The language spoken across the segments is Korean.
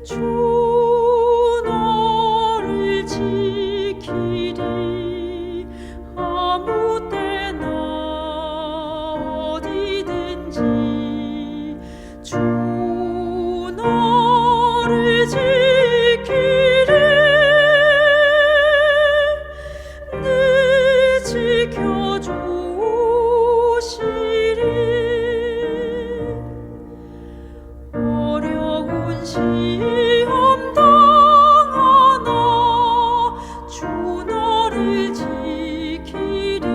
주 너를 지키리. 아무 때나 어디든지 주 너를 지키리. 늘 지켜주시리. 어려운 시험 당하나 주 너를 지키리.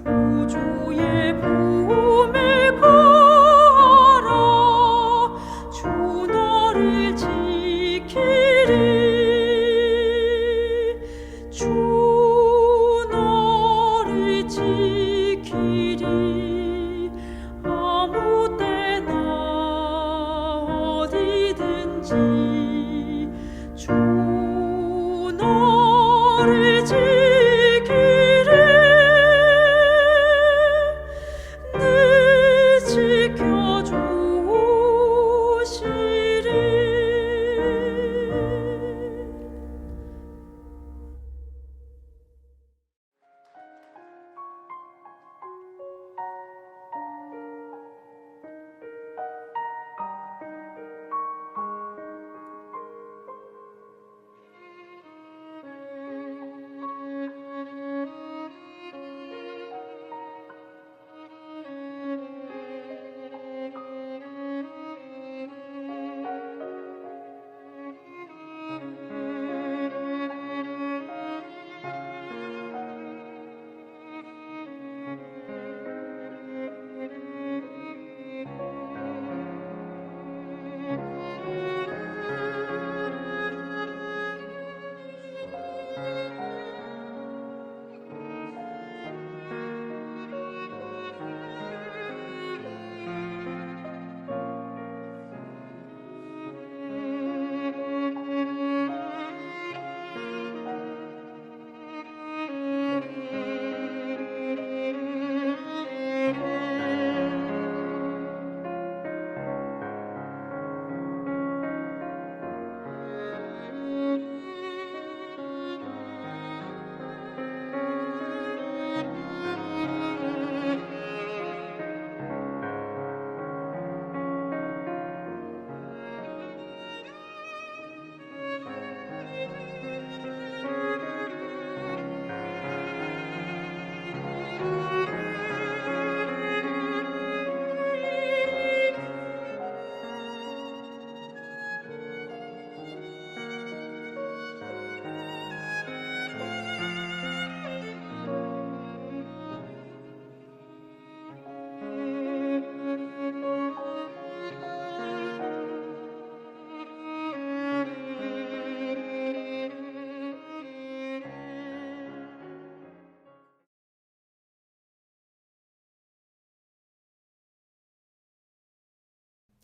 구주의 품에 거하라. 주 너를 지키리. 주 너를 지키리. 아무 때나 어디든지 주 너를 지키리. 늘 지켜주시리.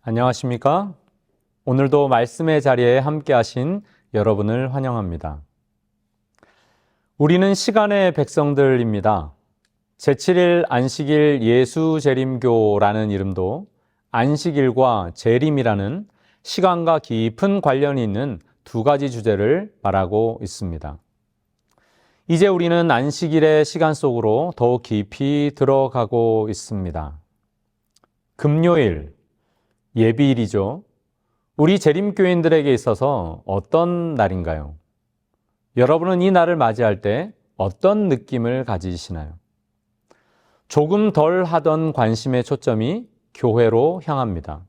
안녕하십니까? 오늘도 말씀의 자리에 함께 하신 여러분을 환영합니다. 우리는 시간의 백성들입니다. 제7일 안식일 예수재림교라는 이름도 안식일과 재림이라는 시간과 깊은 관련이 있는 두 가지 주제를 말하고 있습니다. 이제 우리는 안식일의 시간 속으로 더욱 깊이 들어가고 있습니다. 금요일, 예비일이죠. 우리 재림교인들에게 있어서 어떤 날인가요? 여러분은 이 날을 맞이할 때 어떤 느낌을 가지시나요? 조금 덜 하던 관심의 초점이 교회로 향합니다.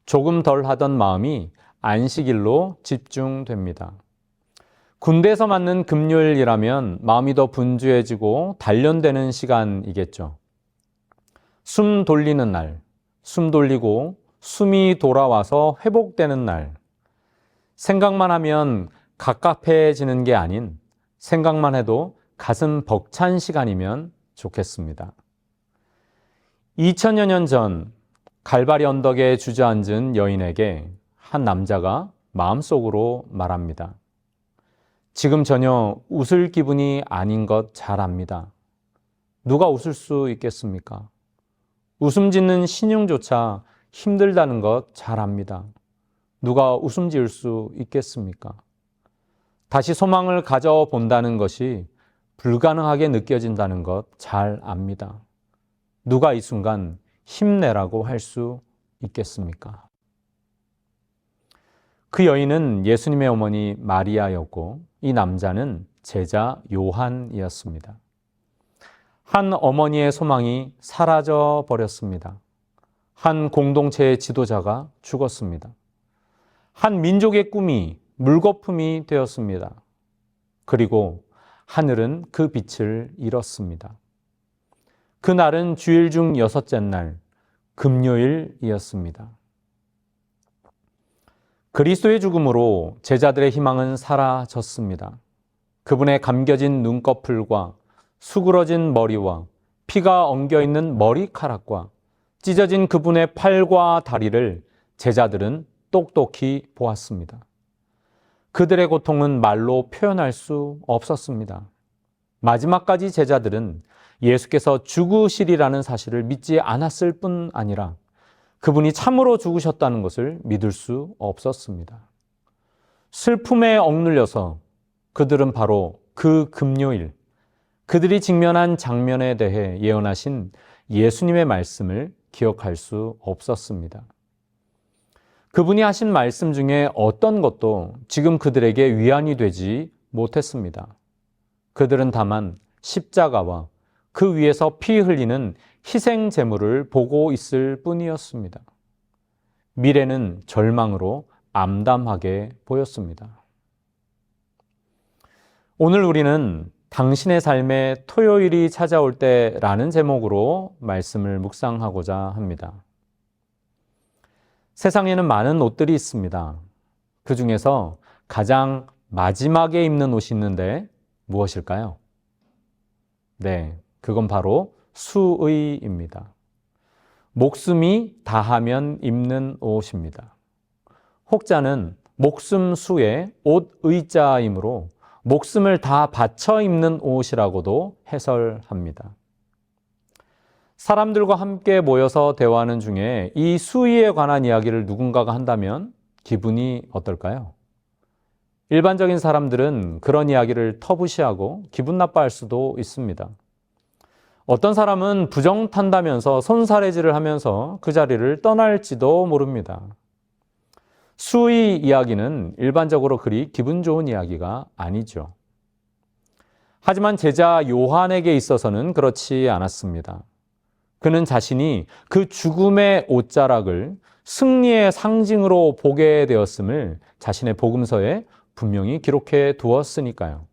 조금 덜 하던 마음이 안식일로 집중됩니다. 군대에서 맞는 금요일이라면 마음이 더 분주해지고 단련되는 시간이겠죠. 숨 돌리는 날, 숨 돌리고 숨이 돌아와서 회복되는 날, 생각만 하면 갑갑해지는 게 아닌 생각만 해도 가슴 벅찬 시간이면 좋겠습니다. 2000여 년 전 갈바리 언덕에 주저앉은 여인에게 한 남자가 마음속으로 말합니다. 지금 전혀 웃을 기분이 아닌 것 잘 압니다. 누가 웃을 수 있겠습니까? 웃음 짓는 신용조차 힘들다는 것 잘 압니다. 누가 웃음 지을 수 있겠습니까? 다시 소망을 가져본다는 것이 불가능하게 느껴진다는 것 잘 압니다. 누가 이 순간 힘내라고 할 수 있겠습니까? 그 여인은 예수님의 어머니 마리아였고 이 남자는 제자 요한이었습니다. 한 어머니의 소망이 사라져 버렸습니다. 한 공동체의 지도자가 죽었습니다. 한 민족의 꿈이 물거품이 되었습니다. 그리고 하늘은 그 빛을 잃었습니다. 그날은 주일 중 6째 날, 금요일이었습니다. 그리스도의 죽음으로 제자들의 희망은 사라졌습니다. 그분의 감겨진 눈꺼풀과 수그러진 머리와 피가 엉겨있는 머리카락과 찢어진 그분의 팔과 다리를 제자들은 똑똑히 보았습니다. 그들의 고통은 말로 표현할 수 없었습니다. 마지막까지 제자들은 예수께서 죽으시리라는 사실을 믿지 않았을 뿐 아니라 그분이 참으로 죽으셨다는 것을 믿을 수 없었습니다. 슬픔에 억눌려서 그들은 바로 그 금요일, 그들이 직면한 장면에 대해 예언하신 예수님의 말씀을 기억할 수 없었습니다. 그분이 하신 말씀 중에 어떤 것도 지금 그들에게 위안이 되지 못했습니다. 그들은 다만 십자가와 그 위에서 피 흘리는 희생 제물을 보고 있을 뿐이었습니다. 미래는 절망으로 암담하게 보였습니다. 오늘 우리는 당신의 삶에 토요일이 찾아올 때라는 제목으로 말씀을 묵상하고자 합니다. 세상에는 많은 옷들이 있습니다. 그 중에서 가장 마지막에 입는 옷이 있는데 무엇일까요? 네, 그건 바로 수의입니다. 목숨이 다하면 입는 옷입니다. 혹자는 목숨 수의 옷 의자이므로 목숨을 다 바쳐 입는 옷이라고도 해설합니다. 사람들과 함께 모여서 대화하는 중에 이 수의에 관한 이야기를 누군가가 한다면 기분이 어떨까요? 일반적인 사람들은 그런 이야기를 터부시하고 기분 나빠할 수도 있습니다. 어떤 사람은 부정탄다면서 손사래질을 하면서 그 자리를 떠날지도 모릅니다. 수의 이야기는 일반적으로 그리 기분 좋은 이야기가 아니죠. 하지만 제자 요한에게 있어서는 그렇지 않았습니다. 그는 자신이 그 죽음의 옷자락을 승리의 상징으로 보게 되었음을 자신의 복음서에 분명히 기록해 두었으니까요.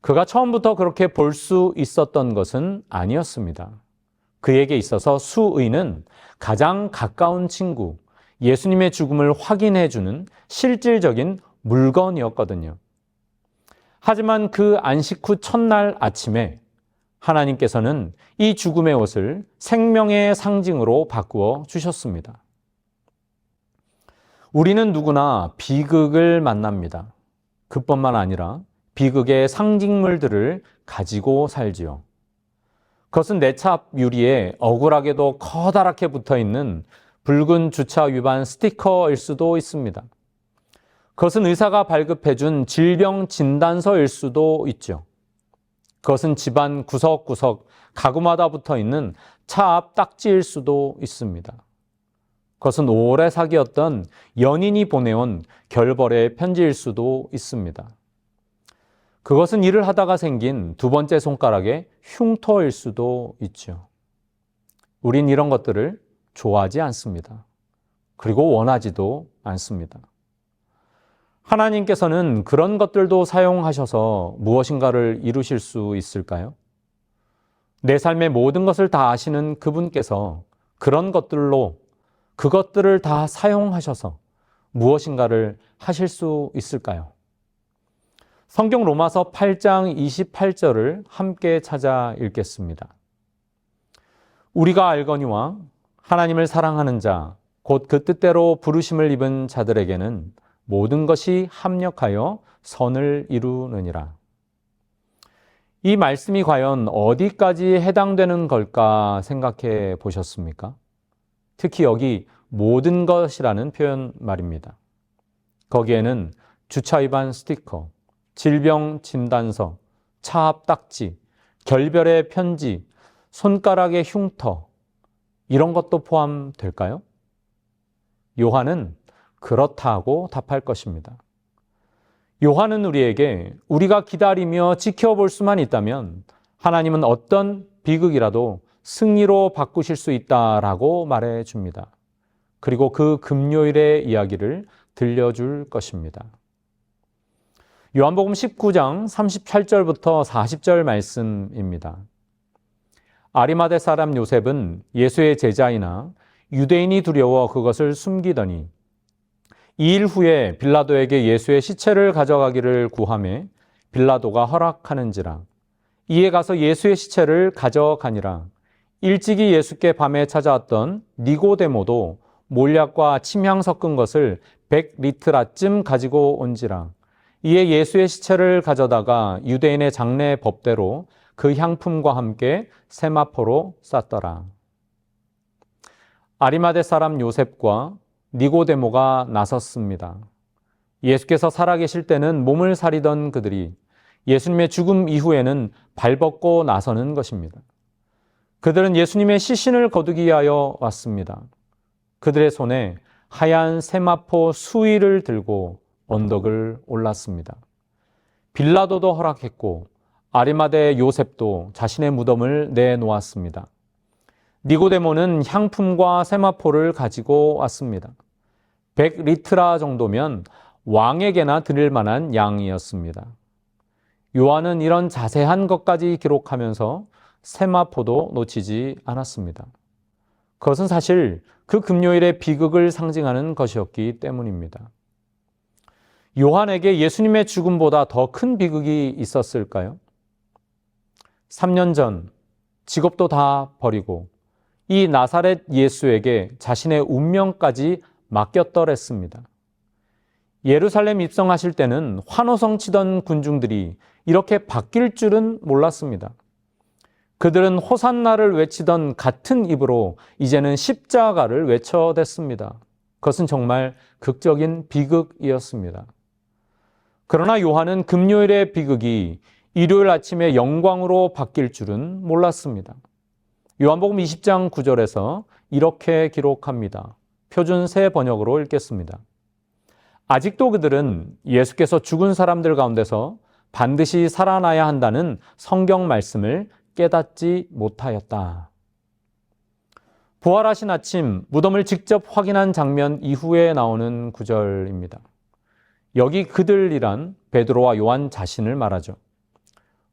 그가 처음부터 그렇게 볼 수 있었던 것은 아니었습니다. 그에게 있어서 수의는 가장 가까운 친구, 예수님의 죽음을 확인해 주는 실질적인 물건이었거든요. 하지만 그 안식 후 첫날 아침에 하나님께서는 이 죽음의 옷을 생명의 상징으로 바꾸어 주셨습니다. 우리는 누구나 비극을 만납니다. 그뿐만 아니라 비극의 상징물들을 가지고 살지요. 그것은 내 차 앞 유리에 억울하게도 커다랗게 붙어있는 붉은 주차 위반 스티커일 수도 있습니다. 그것은 의사가 발급해준 질병 진단서일 수도 있죠. 그것은 집안 구석구석 가구마다 붙어있는 차 앞 딱지일 수도 있습니다. 그것은 오래 사귀었던 연인이 보내온 결벌의 편지일 수도 있습니다. 그것은 일을 하다가 생긴 두 번째 손가락의 흉터일 수도 있죠. 우린 이런 것들을 좋아하지 않습니다. 그리고 원하지도 않습니다. 하나님께서는 그런 것들도 사용하셔서 무엇인가를 이루실 수 있을까요? 내 삶의 모든 것을 다 아시는 그분께서 그런 것들로 그것들을 다 사용하셔서 무엇인가를 하실 수 있을까요? 성경 로마서 8장 28절을 함께 찾아 읽겠습니다. 우리가 알거니와 하나님을 사랑하는 자, 곧 그 뜻대로 부르심을 입은 자들에게는 모든 것이 합력하여 선을 이루느니라. 이 말씀이 과연 어디까지 해당되는 걸까 생각해 보셨습니까? 특히 여기 모든 것이라는 표현 말입니다. 거기에는 주차 위반 스티커, 질병 진단서, 차 앞 딱지, 결별의 편지, 손가락의 흉터, 이런 것도 포함될까요? 요한은 그렇다고 답할 것입니다. 요한은 우리에게 우리가 기다리며 지켜볼 수만 있다면 하나님은 어떤 비극이라도 승리로 바꾸실 수 있다라고 말해 줍니다. 그리고 그 금요일의 이야기를 들려줄 것입니다. 요한복음 19장 38절부터 40절 말씀입니다. 아리마대 사람 요셉은 예수의 제자이나 유대인이 두려워 그것을 숨기더니 2일 후에 빌라도에게 예수의 시체를 가져가기를 구하매 빌라도가 허락하는지라. 이에 가서 예수의 시체를 가져가니라. 일찍이 예수께 밤에 찾아왔던 니고데모도 몰약과 침향 섞은 것을 100리트라쯤 가지고 온지라. 이에 예수의 시체를 가져다가 유대인의 장례 법대로 그 향품과 함께 세마포로 쌌더라. 아리마대 사람 요셉과 니고데모가 나섰습니다. 예수께서 살아계실 때는 몸을 사리던 그들이 예수님의 죽음 이후에는 발벗고 나서는 것입니다. 그들은 예수님의 시신을 거두기 위하여 왔습니다. 그들의 손에 하얀 세마포 수의를 들고 언덕을 올랐습니다. 빌라도도 허락했고 아리마대 요셉도 자신의 무덤을 내놓았습니다. 니고데모는 향품과 세마포를 가지고 왔습니다. 100리트라 정도면 왕에게나 드릴 만한 양이었습니다. 요한은 이런 자세한 것까지 기록하면서 세마포도 놓치지 않았습니다. 그것은 사실 그 금요일의 비극을 상징하는 것이었기 때문입니다. 요한에게 예수님의 죽음보다 더 큰 비극이 있었을까요? 3년 전 직업도 다 버리고 이 나사렛 예수에게 자신의 운명까지 맡겼더랬습니다. 예루살렘 입성하실 때는 환호성 치던 군중들이 이렇게 바뀔 줄은 몰랐습니다. 그들은 호산나를 외치던 같은 입으로 이제는 십자가를 외쳐댔습니다. 그것은 정말 극적인 비극이었습니다. 그러나 요한은 금요일의 비극이 일요일 아침에 영광으로 바뀔 줄은 몰랐습니다. 요한복음 20장 9절에서 이렇게 기록합니다. 표준 새 번역으로 읽겠습니다. 아직도 그들은 예수께서 죽은 사람들 가운데서 반드시 살아나야 한다는 성경 말씀을 깨닫지 못하였다. 부활하신 아침 무덤을 직접 확인한 장면 이후에 나오는 구절입니다. 여기 그들이란 베드로와 요한 자신을 말하죠.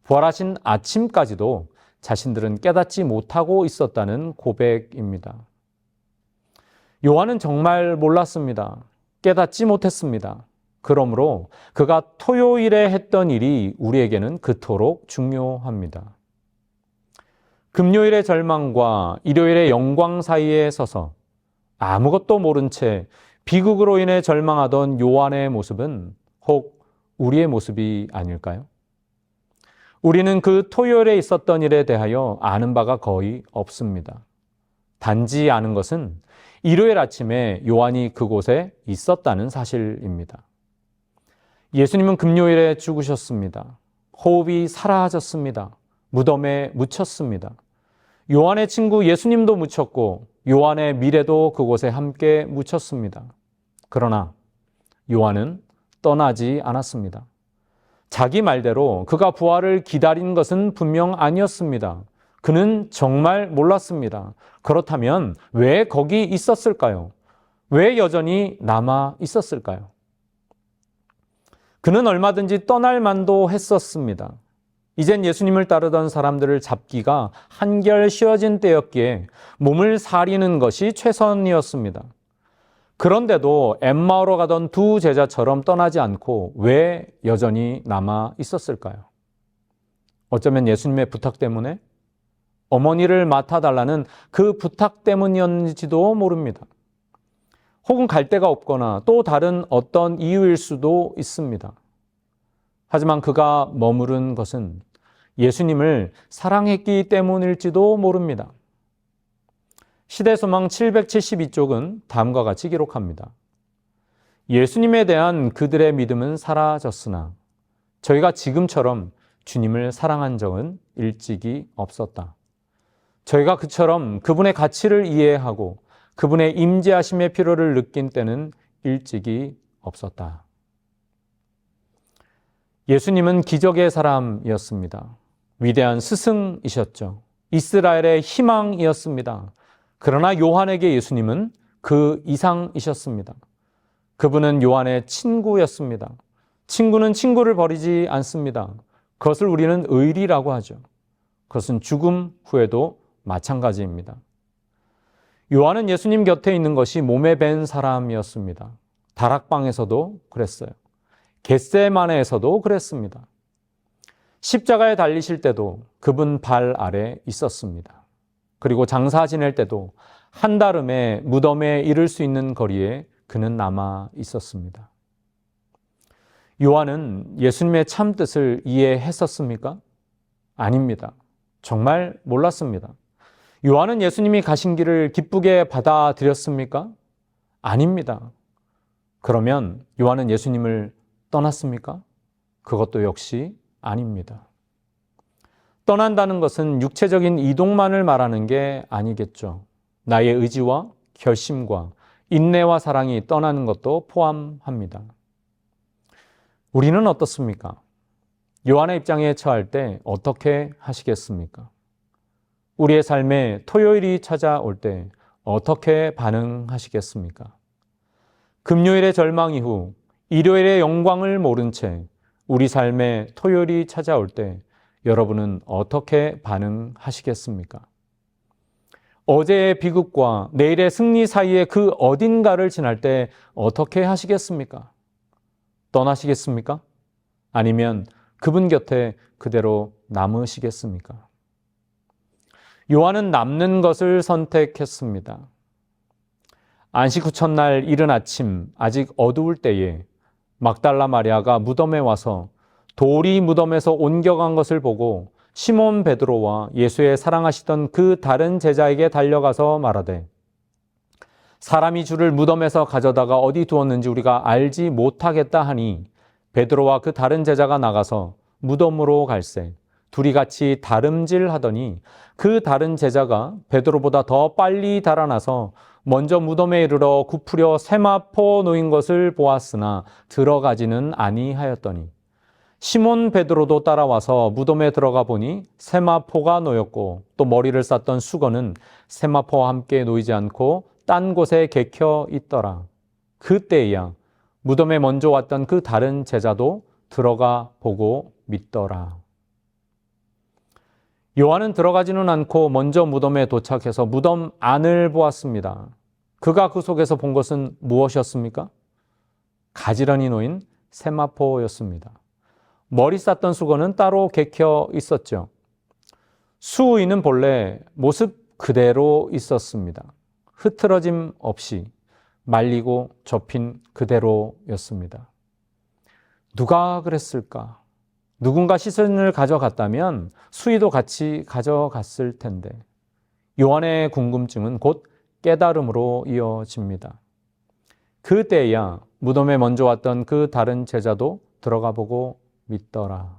부활하신 아침까지도 자신들은 깨닫지 못하고 있었다는 고백입니다. 요한은 정말 몰랐습니다. 깨닫지 못했습니다. 그러므로 그가 토요일에 했던 일이 우리에게는 그토록 중요합니다. 금요일의 절망과 일요일의 영광 사이에 서서 아무것도 모른 채 비극으로 인해 절망하던 요한의 모습은 혹 우리의 모습이 아닐까요? 우리는 그 토요일에 있었던 일에 대하여 아는 바가 거의 없습니다. 단지 아는 것은 일요일 아침에 요한이 그곳에 있었다는 사실입니다. 예수님은 금요일에 죽으셨습니다. 호흡이 사라졌습니다. 무덤에 묻혔습니다. 요한의 친구 예수님도 묻혔고 요한의 미래도 그곳에 함께 묻혔습니다. 그러나 요한은 떠나지 않았습니다. 자기 말대로 그가 부활을 기다린 것은 분명 아니었습니다. 그는 정말 몰랐습니다. 그렇다면 왜 거기 있었을까요? 왜 여전히 남아 있었을까요? 그는 얼마든지 떠날 만도 했었습니다. 이젠 예수님을 따르던 사람들을 잡기가 한결 쉬워진 때였기에 몸을 사리는 것이 최선이었습니다. 그런데도 엠마오로 가던 두 제자처럼 떠나지 않고 왜 여전히 남아 있었을까요? 어쩌면 예수님의 부탁 때문에? 어머니를 맡아달라는 그 부탁 때문이었는지도 모릅니다. 혹은 갈 데가 없거나 또 다른 어떤 이유일 수도 있습니다. 하지만 그가 머무른 것은 예수님을 사랑했기 때문일지도 모릅니다. 시대소망 772쪽은 다음과 같이 기록합니다. 예수님에 대한 그들의 믿음은 사라졌으나 저희가 지금처럼 주님을 사랑한 적은 일찍이 없었다. 저희가 그처럼 그분의 가치를 이해하고 그분의 임재하심의 필요를 느낀 때는 일찍이 없었다. 예수님은 기적의 사람이었습니다. 위대한 스승이셨죠. 이스라엘의 희망이었습니다. 그러나 요한에게 예수님은 그 이상이셨습니다. 그분은 요한의 친구였습니다. 친구는 친구를 버리지 않습니다. 그것을 우리는 의리라고 하죠. 그것은 죽음 후에도 마찬가지입니다. 요한은 예수님 곁에 있는 것이 몸에 밴 사람이었습니다. 다락방에서도 그랬어요. 겟세마네에서도 그랬습니다. 십자가에 달리실 때도 그분 발 아래 있었습니다. 그리고 장사 지낼 때도 한달음에 무덤에 이를 수 있는 거리에 그는 남아 있었습니다. 요한은 예수님의 참 뜻을 이해했었습니까? 아닙니다. 정말 몰랐습니다. 요한은 예수님이 가신 길을 기쁘게 받아들였습니까? 아닙니다. 그러면 요한은 예수님을 떠났습니까? 그것도 역시 아닙니다. 떠난다는 것은 육체적인 이동만을 말하는 게 아니겠죠. 나의 의지와 결심과 인내와 사랑이 떠나는 것도 포함합니다. 우리는 어떻습니까? 요한의 입장에 처할 때 어떻게 하시겠습니까? 우리의 삶에 토요일이 찾아올 때 어떻게 반응하시겠습니까? 금요일의 절망 이후 일요일의 영광을 모른 채 우리 삶에 토요일이 찾아올 때 여러분은 어떻게 반응하시겠습니까? 어제의 비극과 내일의 승리 사이의 그 어딘가를 지날 때 어떻게 하시겠습니까? 떠나시겠습니까? 아니면 그분 곁에 그대로 남으시겠습니까? 요한은 남는 것을 선택했습니다. 안식 후 첫날 이른 아침 아직 어두울 때에 막달라 마리아가 무덤에 와서 돌이 무덤에서 옮겨간 것을 보고 시몬 베드로와 예수의 사랑하시던 그 다른 제자에게 달려가서 말하되 사람이 주를 무덤에서 가져다가 어디 두었는지 우리가 알지 못하겠다 하니 베드로와 그 다른 제자가 나가서 무덤으로 갈새 둘이 같이 다름질하더니 그 다른 제자가 베드로보다 더 빨리 달아나서 먼저 무덤에 이르러 굽으려 세마포 놓인 것을 보았으나 들어가지는 아니하였더니 시몬 베드로도 따라와서 무덤에 들어가 보니 세마포가 놓였고 또 머리를 쌌던 수건은 세마포와 함께 놓이지 않고 딴 곳에 개켜 있더라. 그때야 무덤에 먼저 왔던 그 다른 제자도 들어가 보고 믿더라. 요한은 들어가지는 않고 먼저 무덤에 도착해서 무덤 안을 보았습니다. 그가 그 속에서 본 것은 무엇이었습니까? 가지런히 놓인 세마포였습니다. 머리 쌌던 수건은 따로 개켜 있었죠. 수의는 본래 모습 그대로 있었습니다. 흐트러짐 없이 말리고 접힌 그대로였습니다. 누가 그랬을까? 누군가 시선을 가져갔다면 수의도 같이 가져갔을 텐데 요한의 궁금증은 곧 깨달음으로 이어집니다. 그때야 무덤에 먼저 왔던 그 다른 제자도 들어가 보고 믿더라.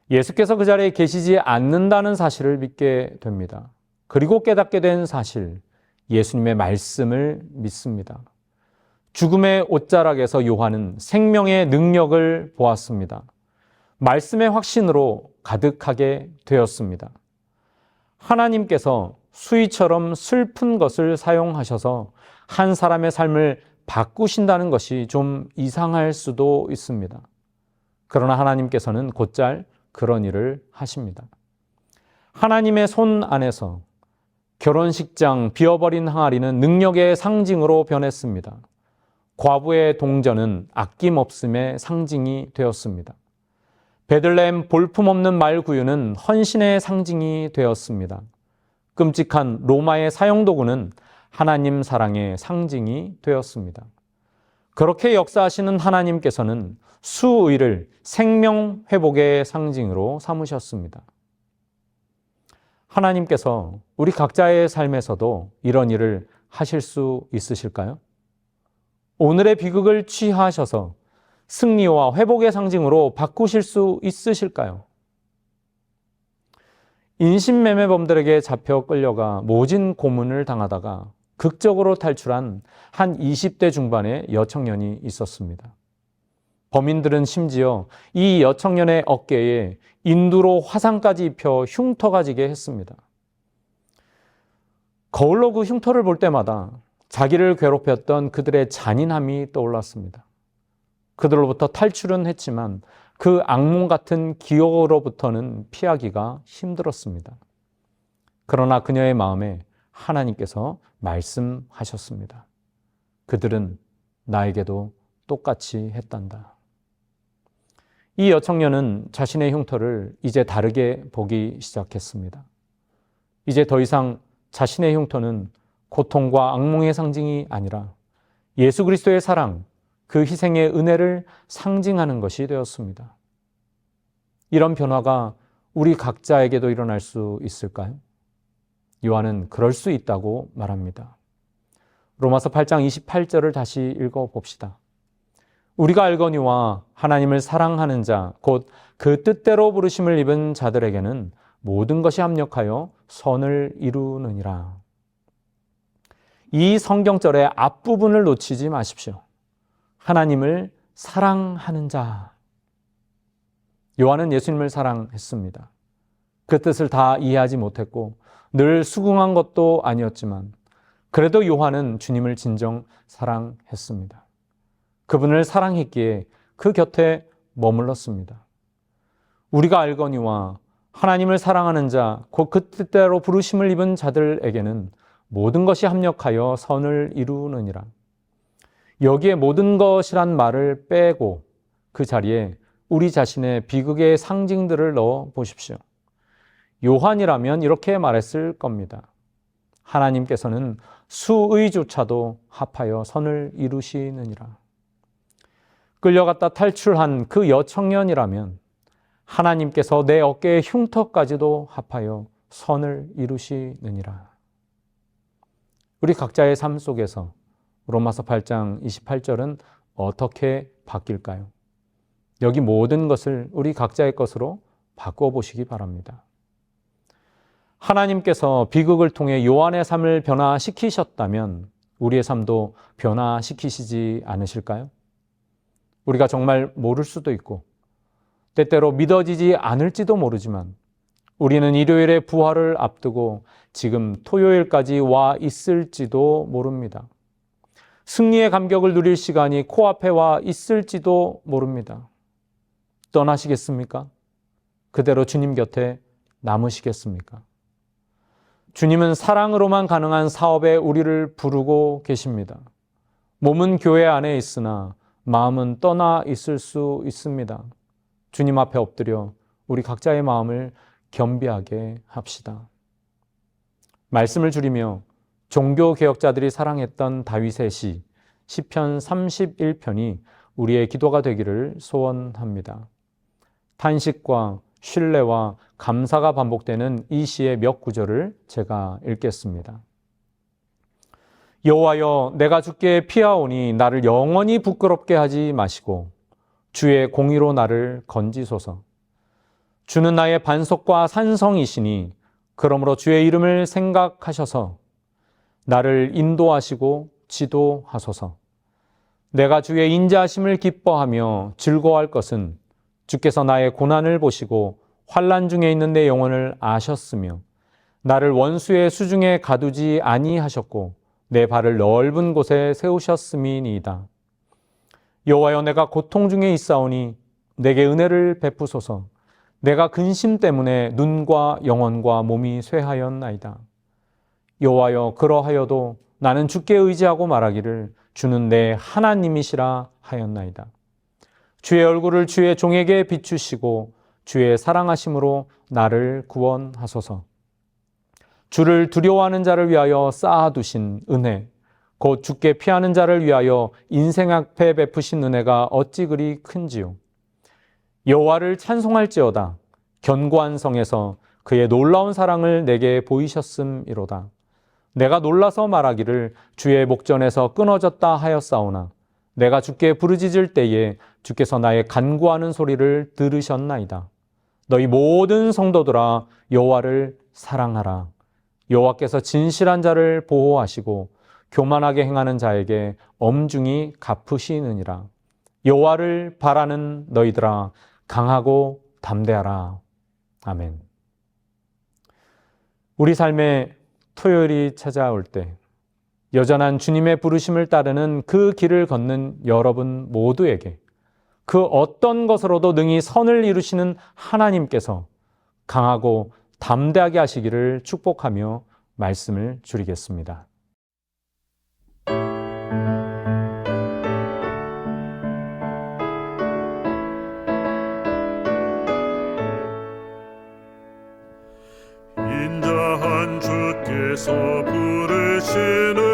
예수께서 그 자리에 계시지 않는다는 사실을 믿게 됩니다. 그리고 깨닫게 된 사실, 예수님의 말씀을 믿습니다. 죽음의 옷자락에서 요한은 생명의 능력을 보았습니다. 말씀의 확신으로 가득하게 되었습니다. 하나님께서 수위처럼 슬픈 것을 사용하셔서 한 사람의 삶을 바꾸신다는 것이 좀 이상할 수도 있습니다. 그러나 하나님께서는 곧잘 그런 일을 하십니다. 하나님의 손 안에서 결혼식장 비어버린 항아리는 능력의 상징으로 변했습니다. 과부의 동전은 아낌없음의 상징이 되었습니다. 베들레헴 볼품없는 말구유는 헌신의 상징이 되었습니다. 끔찍한 로마의 사형도구는 하나님 사랑의 상징이 되었습니다. 그렇게 역사하시는 하나님께서는 수의를 생명 회복의 상징으로 삼으셨습니다. 하나님께서 우리 각자의 삶에서도 이런 일을 하실 수 있으실까요? 오늘의 비극을 취하셔서 승리와 회복의 상징으로 바꾸실 수 있으실까요? 인신매매범들에게 잡혀 끌려가 모진 고문을 당하다가 극적으로 탈출한 한 20대 중반의 여청년이 있었습니다. 범인들은 심지어 이 여청년의 어깨에 인두로 화상까지 입혀 흉터가 지게 했습니다. 거울로 그 흉터를 볼 때마다 자기를 괴롭혔던 그들의 잔인함이 떠올랐습니다. 그들로부터 탈출은 했지만 그 악몽 같은 기억으로부터는 피하기가 힘들었습니다. 그러나 그녀의 마음에 하나님께서 말씀하셨습니다. 그들은 나에게도 똑같이 했단다. 이 여청년은 자신의 흉터를 이제 다르게 보기 시작했습니다. 이제 더 이상 자신의 흉터는 고통과 악몽의 상징이 아니라 예수 그리스도의 사랑, 그 희생의 은혜를 상징하는 것이 되었습니다. 이런 변화가 우리 각자에게도 일어날 수 있을까요? 요한은 그럴 수 있다고 말합니다. 로마서 8장 28절을 다시 읽어봅시다. 우리가 알거니와 하나님을 사랑하는 자, 곧 그 뜻대로 부르심을 입은 자들에게는 모든 것이 합력하여 선을 이루느니라. 이 성경절의 앞부분을 놓치지 마십시오. 하나님을 사랑하는 자. 요한은 예수님을 사랑했습니다. 그 뜻을 다 이해하지 못했고 늘 수긍한 것도 아니었지만 그래도 요한은 주님을 진정 사랑했습니다. 그분을 사랑했기에 그 곁에 머물렀습니다. 우리가 알거니와 하나님을 사랑하는 자, 곧 그 뜻대로 부르심을 입은 자들에게는 모든 것이 합력하여 선을 이루느니라. 여기에 모든 것이란 말을 빼고 그 자리에 우리 자신의 비극의 상징들을 넣어 보십시오. 요한이라면 이렇게 말했을 겁니다. 하나님께서는 수의조차도 합하여 선을 이루시느니라. 끌려갔다 탈출한 그 여청년이라면 하나님께서 내 어깨의 흉터까지도 합하여 선을 이루시느니라. 우리 각자의 삶 속에서 로마서 8장 28절은 어떻게 바뀔까요? 여기 모든 것을 우리 각자의 것으로 바꿔보시기 바랍니다. 하나님께서 비극을 통해 요한의 삶을 변화시키셨다면 우리의 삶도 변화시키시지 않으실까요? 우리가 정말 모를 수도 있고 때때로 믿어지지 않을지도 모르지만 우리는 일요일의 부활을 앞두고 지금 토요일까지 와 있을지도 모릅니다. 승리의 감격을 누릴 시간이 코앞에 와 있을지도 모릅니다. 떠나시겠습니까? 그대로 주님 곁에 남으시겠습니까? 주님은 사랑으로만 가능한 사업에 우리를 부르고 계십니다. 몸은 교회 안에 있으나 마음은 떠나 있을 수 있습니다. 주님 앞에 엎드려 우리 각자의 마음을 겸비하게 합시다. 말씀을 줄이며 종교개혁자들이 사랑했던 다윗의 시, 시편 31편이 우리의 기도가 되기를 소원합니다. 탄식과 신뢰와 감사가 반복되는 이 시의 몇 구절을 제가 읽겠습니다. 여호와여, 내가 주께 피하오니 나를 영원히 부끄럽게 하지 마시고 주의 공의로 나를 건지소서. 주는 나의 반석과 산성이시니 그러므로 주의 이름을 생각하셔서 나를 인도하시고 지도하소서. 내가 주의 인자하심을 기뻐하며 즐거워할 것은 주께서 나의 고난을 보시고 환난 중에 있는 내 영혼을 아셨으며 나를 원수의 수중에 가두지 아니하셨고 내 발을 넓은 곳에 세우셨음이니이다. 여호와여, 내가 고통 중에 있사오니 내게 은혜를 베푸소서. 내가 근심 때문에 눈과 영혼과 몸이 쇠하였나이다. 여호와여, 그러하여도 나는 주께 의지하고 말하기를 주는 내 하나님이시라 하였나이다. 주의 얼굴을 주의 종에게 비추시고 주의 사랑하심으로 나를 구원하소서. 주를 두려워하는 자를 위하여 쌓아두신 은혜, 곧 주께 피하는 자를 위하여 인생 앞에 베푸신 은혜가 어찌 그리 큰지요. 여호와를 찬송할지어다. 견고한 성에서 그의 놀라운 사랑을 내게 보이셨음이로다. 내가 놀라서 말하기를 주의 목전에서 끊어졌다 하였사오나 내가 주께 부르짖을 때에 주께서 나의 간구하는 소리를 들으셨나이다. 너희 모든 성도들아 여호와를 사랑하라. 여호와께서 진실한 자를 보호하시고 교만하게 행하는 자에게 엄중히 갚으시느니라. 여호와를 바라는 너희들아 강하고 담대하라. 아멘. 우리 삶에 토요일이 찾아올 때 여전한 주님의 부르심을 따르는 그 길을 걷는 여러분 모두에게 그 어떤 것으로도 능히 선을 이루시는 하나님께서 강하고 담대하게 하시기를 축복하며 말씀을 줄이겠습니다. 인자한 주께서 부르시네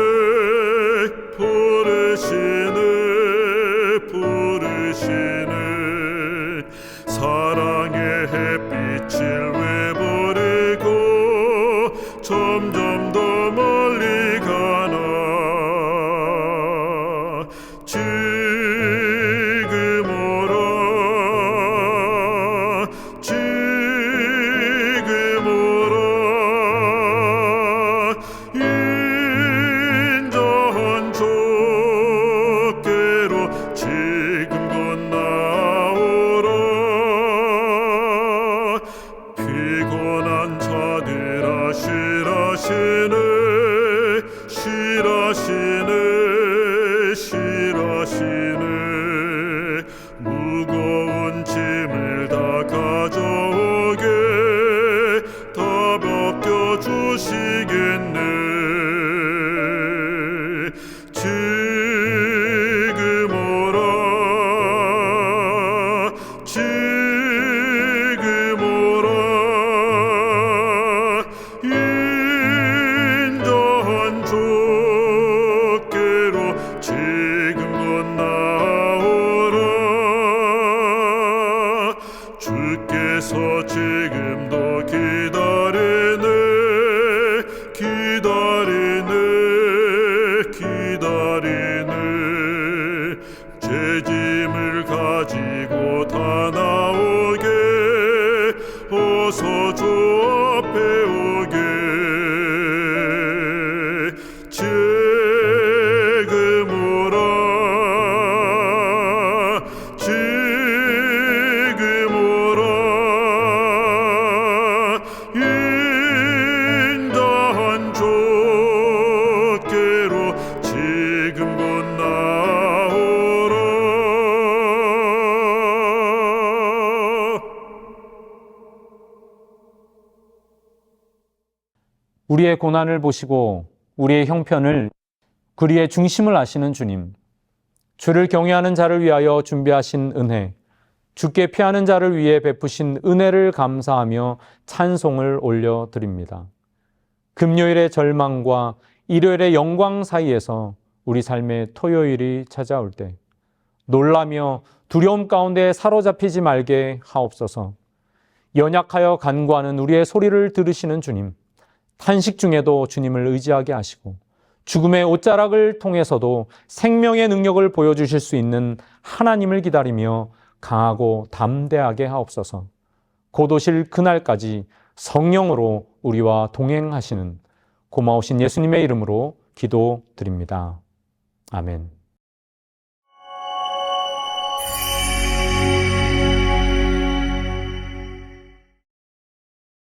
사랑의 햇빛을 왜버리고 점점 더 멀리 가나 지금 오라 지금 오라 인자한 주께로 지금 건너오라 피곤한 자들아 실하시네 무거운 짐을 다 가져오게 다 벗겨주시겠네 지금 오라 지금 오라 인자한 주께로 지금 건너오라 주께서 지금도 기다리네 제 짐을 가지고 다 나오게 어서 주 앞에 오게 지금 오라 지금 오라 인자한 주께로 지금 건너오라 우리의 고난을 보시고 우리의 형편을 그리의 중심을 아시는 주님, 주를 경외하는 자를 위하여 준비하신 은혜, 주께 피하는 자를 위해 베푸신 은혜를 감사하며 찬송을 올려드립니다. 금요일의 절망과 일요일의 영광 사이에서 우리 삶의 토요일이 찾아올 때 놀라며 두려움 가운데 사로잡히지 말게 하옵소서. 연약하여 간구하는 우리의 소리를 들으시는 주님, 탄식 중에도 주님을 의지하게 하시고 죽음의 옷자락을 통해서도 생명의 능력을 보여주실 수 있는 하나님을 기다리며 강하고 담대하게 하옵소서. 곧 오실 그날까지 성령으로 우리와 동행하시는 고마우신 예수님의 이름으로 기도드립니다. 아멘.